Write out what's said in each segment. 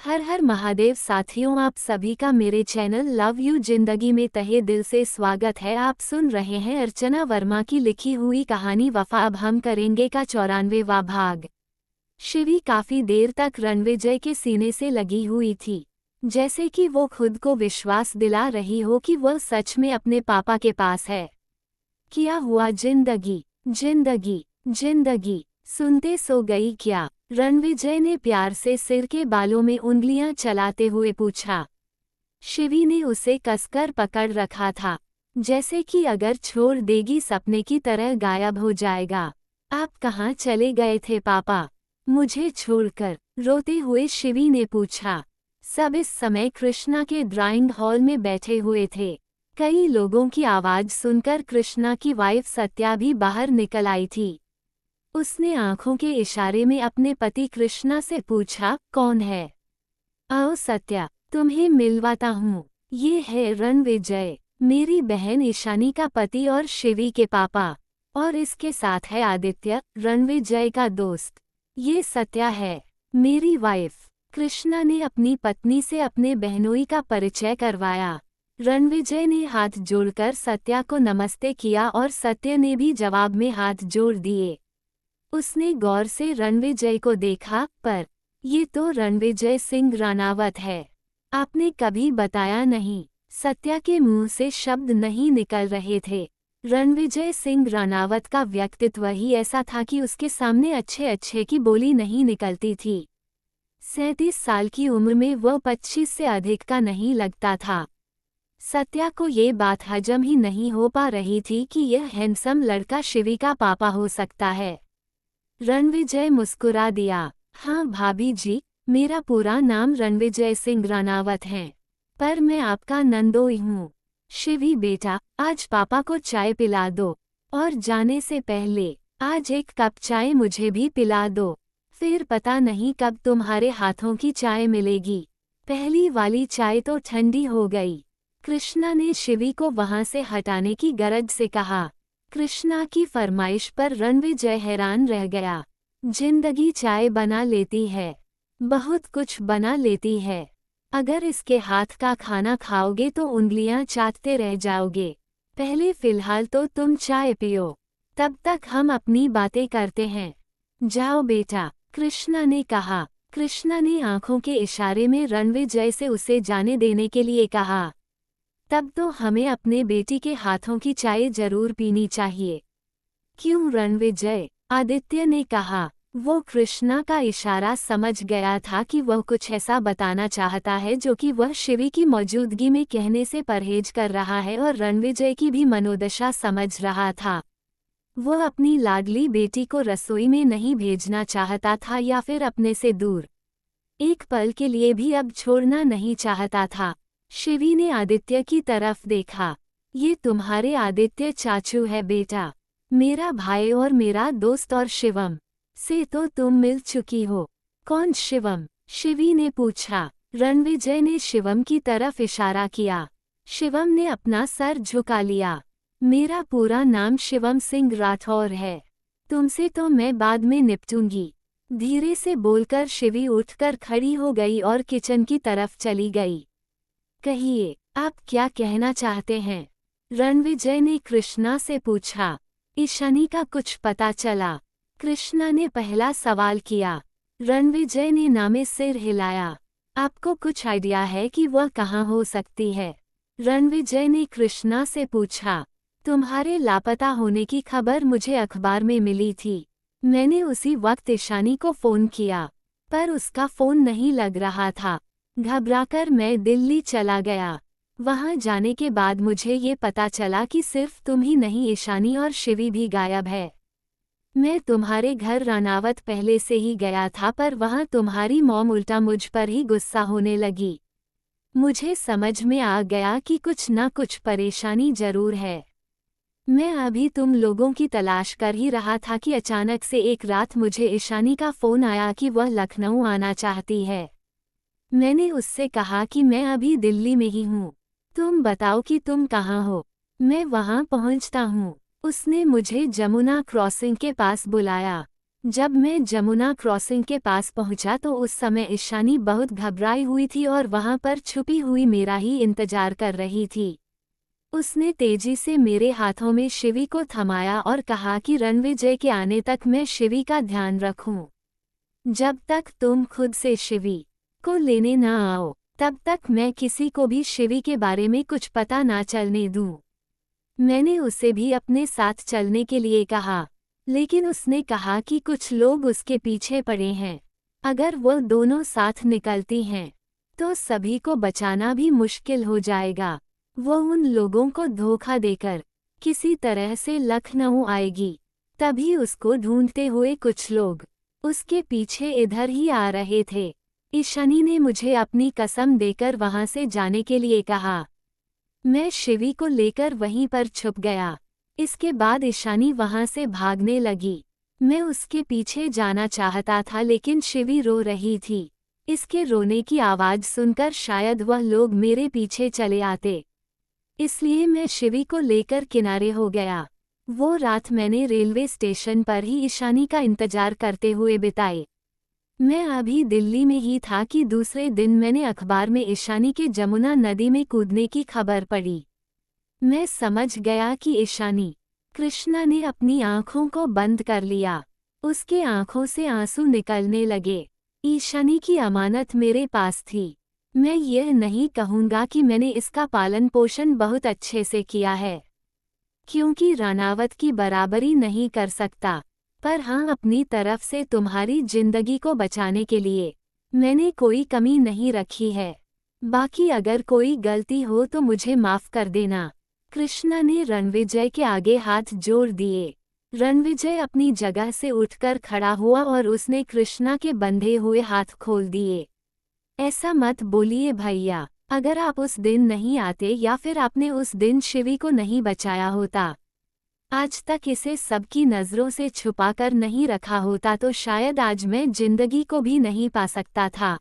हर हर महादेव साथियों, आप सभी का मेरे चैनल लव यू जिंदगी में तहे दिल से स्वागत है। आप सुन रहे हैं अर्चना वर्मा की लिखी हुई कहानी वफा। अब हम करेंगे का 94वां भाग। शिवी काफी देर तक रणविजय के सीने से लगी हुई थी, जैसे कि वो खुद को विश्वास दिला रही हो कि वह सच में अपने पापा के पास है। क्या हुआ? जिंदगी जिंदगी जिंदगी सुनते सो गई क्या? रणविजय ने प्यार से सिर के बालों में उंगलियां चलाते हुए पूछा। शिवी ने उसे कसकर पकड़ रखा था, जैसे कि अगर छोड़ देगी सपने की तरह गायब हो जाएगा। आप कहाँ चले गए थे पापा, मुझे छोड़कर? रोते हुए शिवी ने पूछा। सब इस समय कृष्णा के ड्राइंग हॉल में बैठे हुए थे। कई लोगों की आवाज सुनकर कृष्णा की वाइफ सत्या भी बाहर निकल आई थी। उसने आंखों के इशारे में अपने पति कृष्णा से पूछा, कौन है? आओ सत्या, तुम्हें मिलवाता हूँ। ये है रणविजय, मेरी बहन ईशानी का पति और शिवी के पापा। और इसके साथ है आदित्य, रणविजय का दोस्त। ये सत्या है, मेरी वाइफ। कृष्णा ने अपनी पत्नी से अपने बहनोई का परिचय करवाया। रणविजय ने हाथ जोड़कर सत्या को नमस्ते किया और सत्य ने भी जवाब में हाथ जोड़ दिए। उसने गौर से रणविजय को देखा, पर ये तो रणविजय सिंह रानावत है। आपने कभी बताया नहीं। सत्या के मुंह से शब्द नहीं निकल रहे थे। रणविजय सिंह रानावत का व्यक्तित्व ही ऐसा था कि उसके सामने अच्छे अच्छे की बोली नहीं निकलती थी। 37 साल की उम्र में वह 25 से अधिक का नहीं लगता था। सत्या को ये बात हजम ही नहीं हो पा रही थी कि यह हैंडसम लड़का शिवी का पापा हो सकता है। रणविजय मुस्कुरा दिया। हाँ भाभी जी, मेरा पूरा नाम रणविजय सिंह रानावत है, पर मैं आपका नंदोई हूँ। शिवी बेटा, आज पापा को चाय पिला दो, और जाने से पहले आज एक कप चाय मुझे भी पिला दो। फिर पता नहीं कब तुम्हारे हाथों की चाय मिलेगी। पहली वाली चाय तो ठंडी हो गई। कृष्णा ने शिवी को वहां से हटाने की गरज से कहा। कृष्णा की फरमाइश पर रणविजय हैरान रह गया। जिंदगी चाय बना लेती है, बहुत कुछ बना लेती है। अगर इसके हाथ का खाना खाओगे तो उंगलियां चाटते रह जाओगे। पहले फिलहाल तो तुम चाय पियो, तब तक हम अपनी बातें करते हैं। जाओ बेटा, कृष्णा ने कहा। कृष्णा ने आंखों के इशारे में रणविजय से उसे जाने देने के लिए कहा। तब तो हमें अपने बेटी के हाथों की चाय जरूर पीनी चाहिए। क्यों रणविजय? आदित्य ने कहा। वो कृष्णा का इशारा समझ गया था कि वह कुछ ऐसा बताना चाहता है जो कि वह शिवी की मौजूदगी में कहने से परहेज कर रहा है, और रणविजय की भी मनोदशा समझ रहा था। वह अपनी लाडली बेटी को रसोई में नहीं भेजना चाहता था, या फिर अपने से दूर एक पल के लिए भी अब छोड़ना नहीं चाहता था। शिवी ने आदित्य की तरफ देखा। ये तुम्हारे आदित्य चाचू है बेटा, मेरा भाई और मेरा दोस्त, और शिवम से तो तुम मिल चुकी हो। कौन शिवम? शिवी ने पूछा। रणविजय ने शिवम की तरफ इशारा किया। शिवम ने अपना सर झुका लिया। मेरा पूरा नाम शिवम सिंह राठौर है, तुमसे तो मैं बाद में निपटूंगी। धीरे से बोलकर शिवी उठकर खड़ी हो गई और किचन की तरफ चली गई। कहिए, आप क्या कहना चाहते हैं? रणविजय ने कृष्णा से पूछा। ईशानी का कुछ पता चला? कृष्णा ने पहला सवाल किया। रणविजय ने नामे सिर हिलाया। आपको कुछ आइडिया है कि वह कहाँ हो सकती है? रणविजय ने कृष्णा से पूछा। तुम्हारे लापता होने की खबर मुझे अखबार में मिली थी। मैंने उसी वक्त ईशानी को फोन किया, पर उसका फोन नहीं लग रहा था। घबराकर मैं दिल्ली चला गया। वहां जाने के बाद मुझे ये पता चला कि सिर्फ तुम ही नहीं, ईशानी और शिवी भी गायब है। मैं तुम्हारे घर रानावत पहले से ही गया था, पर वहां तुम्हारी मॉम उल्टा मुझ पर ही गुस्सा होने लगी। मुझे समझ में आ गया कि कुछ ना कुछ परेशानी जरूर है। मैं अभी तुम लोगों की तलाश कर ही रहा था कि अचानक से एक रात मुझे ईशानी का फोन आया कि वह लखनऊ आना चाहती है। मैंने उससे कहा कि मैं अभी दिल्ली में ही हूँ, तुम बताओ कि तुम कहाँ हो, मैं वहाँ पहुँचता हूँ। उसने मुझे जमुना क्रॉसिंग के पास बुलाया। जब मैं जमुना क्रॉसिंग के पास पहुंचा तो उस समय ईशानी बहुत घबराई हुई थी और वहां पर छुपी हुई मेरा ही इंतजार कर रही थी। उसने तेजी से मेरे हाथों में शिवी को थमाया और कहा कि रणविजय के आने तक मैं शिवी का ध्यान रखूं। जब तक तुम खुद से शिवी को लेने न आओ, तब तक मैं किसी को भी शिवी के बारे में कुछ पता ना चलने दूं। मैंने उसे भी अपने साथ चलने के लिए कहा, लेकिन उसने कहा कि कुछ लोग उसके पीछे पड़े हैं। अगर वो दोनों साथ निकलती हैं, तो सभी को बचाना भी मुश्किल हो जाएगा। वो उन लोगों को धोखा देकर किसी तरह से लखनऊ आएगी। तभी उसको ढूंढते हुए कुछ लोग उसके पीछे इधर ही आ रहे थे। ईशानी ने मुझे अपनी कसम देकर वहां से जाने के लिए कहा। मैं शिवी को लेकर वहीं पर छुप गया। इसके बाद ईशानी वहां से भागने लगी। मैं उसके पीछे जाना चाहता था लेकिन शिवी रो रही थी। इसके रोने की आवाज सुनकर शायद वह लोग मेरे पीछे चले आते, इसलिए मैं शिवी को लेकर किनारे हो गया। वो रात मैंने रेलवे स्टेशन पर ही ईशानी का इंतजार करते हुए बिताई। मैं अभी दिल्ली में ही था कि दूसरे दिन मैंने अखबार में ईशानी के जमुना नदी में कूदने की खबर पढ़ी। मैं समझ गया कि ईशानी कृष्णा ने अपनी आंखों को बंद कर लिया। उसके आंखों से आंसू निकलने लगे। ईशानी की अमानत मेरे पास थी। मैं यह नहीं कहूँगा कि मैंने इसका पालन पोषण बहुत अच्छे से किया है, क्योंकि रानावत की बराबरी नहीं कर सकता, पर हाँ, अपनी तरफ से तुम्हारी जिंदगी को बचाने के लिए मैंने कोई कमी नहीं रखी है। बाकी अगर कोई गलती हो तो मुझे माफ कर देना। कृष्णा ने रणविजय के आगे हाथ जोड़ दिए। रणविजय अपनी जगह से उठकर खड़ा हुआ और उसने कृष्णा के बंधे हुए हाथ खोल दिए। ऐसा मत बोलिए भैया, अगर आप उस दिन नहीं आते या फिर आपने उस दिन शिवी को नहीं बचाया होता, आज तक इसे सबकी नज़रों से छुपाकर नहीं रखा होता, तो शायद आज मैं जिंदगी को भी नहीं पा सकता था।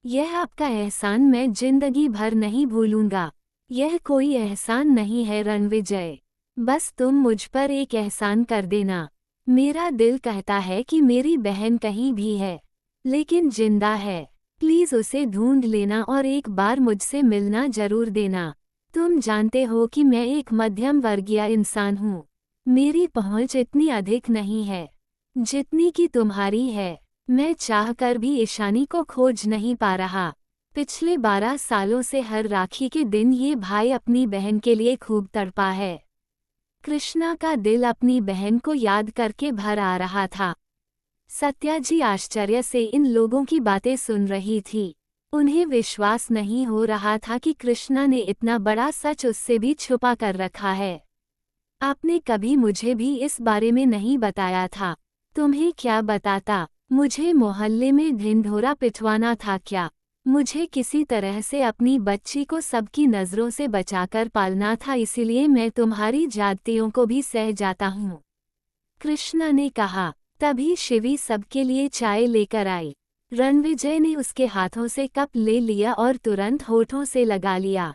यह आपका एहसान मैं जिंदगी भर नहीं भूलूंगा। यह कोई एहसान नहीं है रणविजय, बस तुम मुझ पर एक एहसान कर देना। मेरा दिल कहता है कि मेरी बहन कहीं भी है, लेकिन जिंदा है। प्लीज़ उसे ढूंढ लेना और एक बार मुझसे मिलना जरूर देना। तुम जानते हो कि मैं एक मध्यम वर्गीय इंसान हूँ। मेरी पहुँच इतनी अधिक नहीं है जितनी कि तुम्हारी है। मैं चाहकर भी ईशानी को खोज नहीं पा रहा। पिछले 12 सालों से हर राखी के दिन ये भाई अपनी बहन के लिए खूब तड़पा है। कृष्णा का दिल अपनी बहन को याद करके भर आ रहा था। सत्या जी आश्चर्य से इन लोगों की बातें सुन रही थी। उन्हें विश्वास नहीं हो रहा था कि कृष्णा ने इतना बड़ा सच उससे भी छुपा कर रखा है। आपने कभी मुझे भी इस बारे में नहीं बताया था। तुम्हें क्या बताता? मुझे मोहल्ले में ढिंढोरा पिटवाना था क्या? मुझे किसी तरह से अपनी बच्ची को सबकी नज़रों से बचाकर पालना था, इसीलिए मैं तुम्हारी ज्यादतियों को भी सह जाता हूँ, कृष्णा ने कहा। तभी शिवी सबके लिए चाय लेकर आई। रणविजय ने उसके हाथों से कप ले लिया और तुरंत होठों से लगा लिया।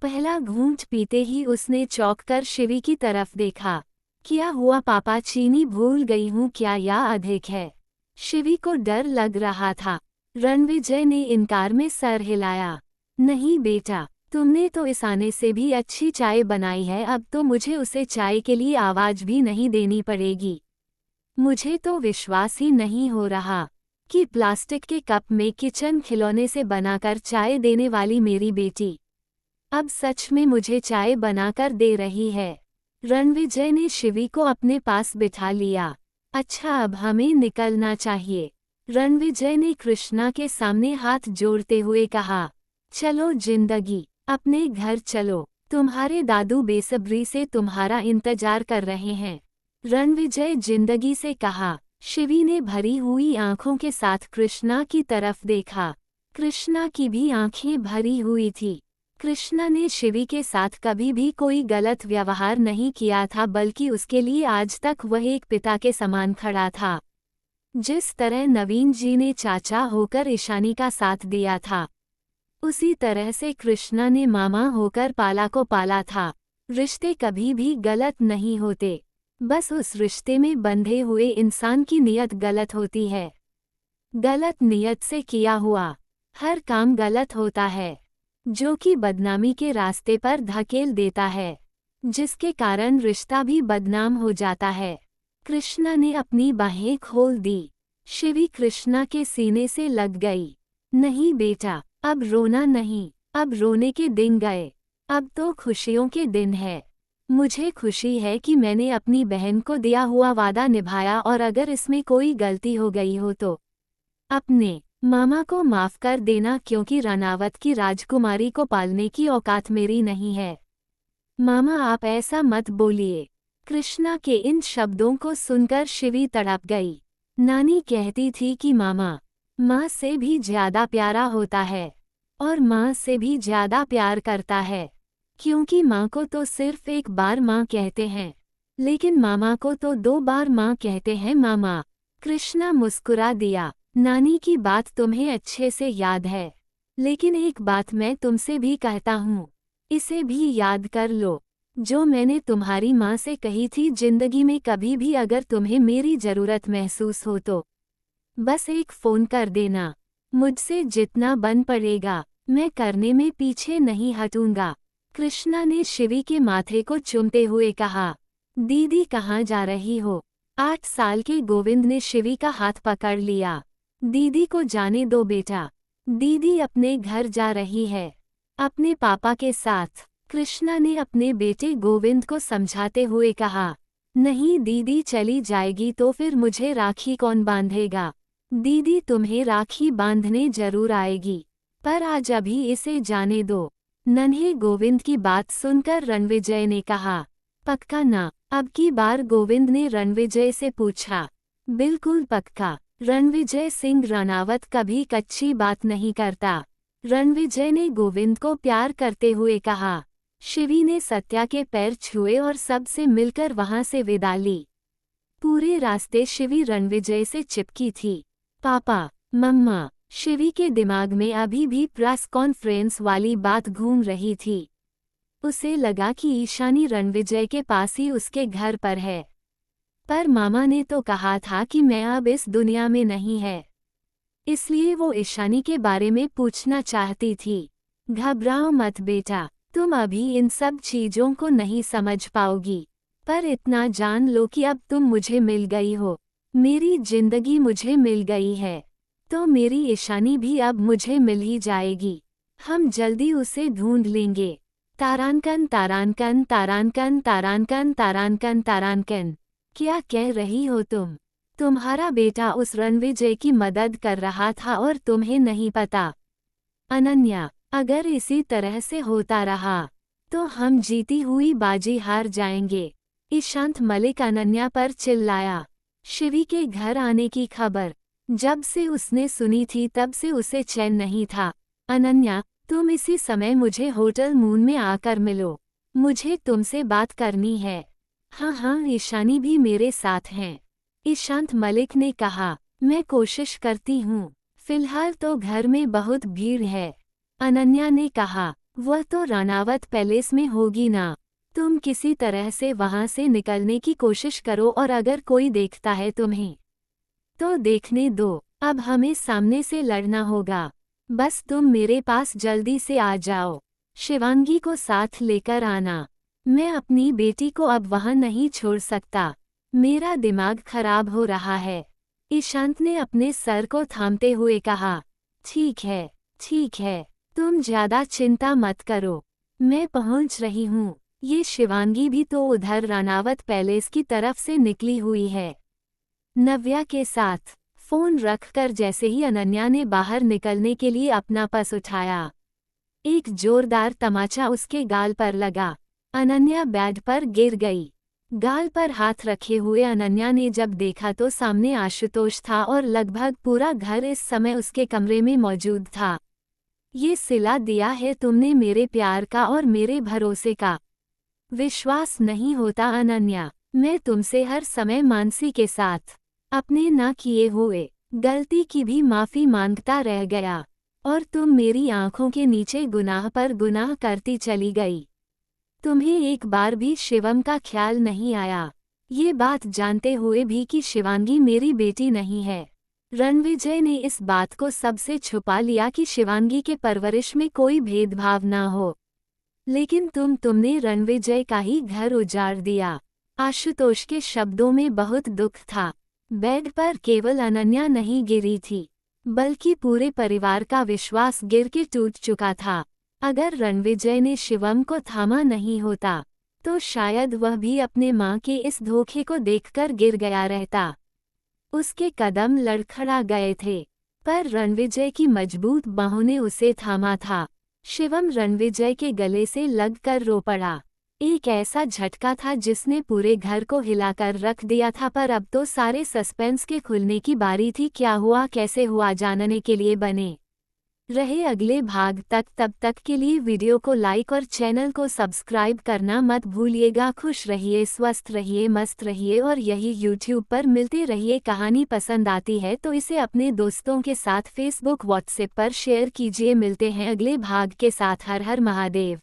पहला घूंट पीते ही उसने चौंक कर शिवी की तरफ देखा। क्या हुआ पापा, चीनी भूल गई हूँ क्या या अधिक है? शिवी को डर लग रहा था। रणविजय ने इनकार में सर हिलाया। नहीं बेटा, तुमने तो इस आने से भी अच्छी चाय बनाई है, अब तो मुझे उसे चाय के लिए आवाज भी नहीं देनी पड़ेगी। मुझे तो विश्वास ही नहीं हो रहा कि प्लास्टिक के कप में किचन खिलौने से बनाकर चाय देने वाली मेरी बेटी अब सच में मुझे चाय बनाकर दे रही है। रणविजय ने शिवी को अपने पास बिठा लिया। अच्छा, अब हमें निकलना चाहिए, रणविजय ने कृष्णा के सामने हाथ जोड़ते हुए कहा। चलो जिंदगी, अपने घर चलो, तुम्हारे दादू बेसब्री से तुम्हारा इंतजार कर रहे हैं, रणविजय जिंदगी से कहा। शिवी ने भरी हुई आंखों के साथ कृष्णा की तरफ देखा। कृष्णा की भी आंखें भरी हुई थी। कृष्णा ने शिवी के साथ कभी भी कोई गलत व्यवहार नहीं किया था, बल्कि उसके लिए आज तक वह एक पिता के समान खड़ा था। जिस तरह नवीन जी ने चाचा होकर ईशानी का साथ दिया था, उसी तरह से कृष्णा ने मामा होकर पाला को पाला था। रिश्ते कभी भी गलत नहीं होते, बस उस रिश्ते में बंधे हुए इंसान की नीयत गलत होती है। गलत नीयत से किया हुआ हर काम गलत होता है, जो कि बदनामी के रास्ते पर धकेल देता है, जिसके कारण रिश्ता भी बदनाम हो जाता है। कृष्णा ने अपनी बाहें खोल दी। शिवी कृष्णा के सीने से लग गई। नहीं बेटा, अब रोना नहीं, अब रोने के दिन गए, अब तो खुशियों के दिन है। मुझे खुशी है कि मैंने अपनी बहन को दिया हुआ वादा निभाया, और अगर इसमें कोई गलती हो गई हो तो अपने मामा को माफ कर देना, क्योंकि रनावत की राजकुमारी को पालने की औकात मेरी नहीं है। मामा आप ऐसा मत बोलिए। कृष्णा के इन शब्दों को सुनकर शिवी तड़प गई। नानी कहती थी कि मामा माँ से भी ज्यादा प्यारा होता है, और माँ से भी ज्यादा प्यार करता है, क्योंकि माँ को तो सिर्फ एक बार माँ कहते हैं, लेकिन मामा को तो 2 बार माँ कहते हैं। मामा, कृष्णा मुस्कुरा दिया। नानी की बात तुम्हें अच्छे से याद है, लेकिन एक बात मैं तुमसे भी कहता हूँ, इसे भी याद कर लो, जो मैंने तुम्हारी माँ से कही थी। जिंदगी में कभी भी अगर तुम्हें मेरी ज़रूरत महसूस हो तो बस एक फ़ोन कर देना। मुझसे जितना बन पड़ेगा मैं करने में पीछे नहीं हटूंगा। कृष्णा ने शिवी के माथे को चूमते हुए कहा। दीदी कहाँ जा रही हो? 8 साल के गोविंद ने शिवी का हाथ पकड़ लिया। दीदी को जाने दो बेटा, दीदी अपने घर जा रही है, अपने पापा के साथ। कृष्णा ने अपने बेटे गोविंद को समझाते हुए कहा। नहीं दीदी चली जाएगी तो फिर मुझे राखी कौन बांधेगा? दीदी तुम्हें राखी बांधने जरूर आएगी, पर आज अभी इसे जाने दो। नन्हे गोविंद की बात सुनकर रणविजय ने कहा। पक्का ना? अब की बार गोविंद ने रणविजय से पूछा। बिल्कुल पक्का। रणविजय सिंह रनावत कभी कच्ची बात नहीं करता। रणविजय ने गोविंद को प्यार करते हुए कहा। शिवी ने सत्या के पैर छुए और सबसे मिलकर वहां से विदा ली। पूरे रास्ते शिवी रणविजय से चिपकी थी। पापा, मम्मा, शिवी के दिमाग में अभी भी प्रेस कॉन्फ्रेंस वाली बात घूम रही थी। उसे लगा कि ईशानी रणविजय के पास ही उसके घर पर है, पर मामा ने तो कहा था कि मैं अब इस दुनिया में नहीं है, इसलिए वो ईशानी के बारे में पूछना चाहती थी। घबराओ मत बेटा, तुम अभी इन सब चीजों को नहीं समझ पाओगी, पर इतना जान लो कि अब तुम मुझे मिल गई हो, मेरी जिंदगी मुझे मिल गई है, तो मेरी ईशानी भी अब मुझे मिल ही जाएगी। हम जल्दी उसे ढूंढ लेंगे। तारांकन तारांकन तारांकन तारांकन तारांकन तारांकन। क्या कह रही हो तुम? तुम्हारा बेटा उस रणविजय की मदद कर रहा था और तुम्हें नहीं पता। अनन्या, अगर इसी तरह से होता रहा तो हम जीती हुई बाजी हार जाएंगे। ईशांत मलिक अनन्या पर चिल्लाया। शिवी के घर आने की खबर जब से उसने सुनी थी तब से उसे चैन नहीं था। अनन्या, तुम इसी समय मुझे होटल मून में आकर मिलो, मुझे तुमसे बात करनी है। हाँ हाँ, ईशानी भी मेरे साथ हैं, ईशांत मलिक ने कहा। मैं कोशिश करती हूँ, फिलहाल तो घर में बहुत भीड़ है। अनन्या ने कहा। वह तो रानावत पैलेस में होगी ना, तुम किसी तरह से वहां से निकलने की कोशिश करो, और अगर कोई देखता है तुम्हें तो देखने दो। अब हमें सामने से लड़ना होगा, बस तुम मेरे पास जल्दी से आ जाओ। शिवांगी को साथ लेकर आना। मैं अपनी बेटी को अब वहां नहीं छोड़ सकता, मेरा दिमाग खराब हो रहा है। ईशांत ने अपने सर को थामते हुए कहा। ठीक है, ठीक है, तुम ज्यादा चिंता मत करो, मैं पहुंच रही हूँ। ये शिवांगी भी तो उधर रानावत पैलेस की तरफ से निकली हुई है। नव्या के साथ फोन रखकर जैसे ही अनन्या ने बाहर निकलने के लिए अपना पस उठाया, एक जोरदार तमाचा उसके गाल पर लगा। अनन्या बेड पर गिर गई। गाल पर हाथ रखे हुए अनन्या ने जब देखा तो सामने आशुतोष था, और लगभग पूरा घर इस समय उसके कमरे में मौजूद था। ये सिला दिया है तुमने मेरे प्यार का और मेरे भरोसे का। विश्वास नहीं होता अनन्या, मैं तुमसे हर समय मानसी के साथ अपने ना किए हुए गलती की भी माफी मांगता रह गया, और तुम मेरी आंखों के नीचे गुनाह पर गुनाह करती चली गई। तुम्हें एक बार भी शिवम का ख्याल नहीं आया। ये बात जानते हुए भी कि शिवांगी मेरी बेटी नहीं है। रणविजय ने इस बात को सबसे छुपा लिया कि शिवांगी के परवरिश में कोई भेदभाव ना हो। लेकिन तुमने रणविजय का ही घर उजाड़ दिया। आशुतोष के शब्दों में बहुत दुख था। बेड पर केवल अनन्या नहीं गिरी थी, बल्कि पूरे परिवार का विश्वास गिर के टूट चुका था। अगर रणविजय ने शिवम को थामा नहीं होता, तो शायद वह भी अपने मां के इस धोखे को देखकर गिर गया रहता। उसके कदम लड़खड़ा गए थे, पर रणविजय की मजबूत बाहों ने उसे थामा था। शिवम रणविजय के गले से लगकर रो पड़ा। एक ऐसा झटका था जिसने पूरे घर को हिलाकर रख दिया था, पर अब तो सारे सस्पेंस के खुलने की बारी थी। क्या हुआ, कैसे हुआ, जानने के लिए बने रहे अगले भाग तक। तब तक के लिए वीडियो को लाइक और चैनल को सब्सक्राइब करना मत भूलिएगा। खुश रहिए, स्वस्थ रहिए, मस्त रहिए और यही यूट्यूब पर मिलते रहिए। कहानी पसंद आती है तो इसे अपने दोस्तों के साथ फेसबुक व्हाट्सएप पर शेयर कीजिए। मिलते हैं अगले भाग के साथ। हर हर महादेव।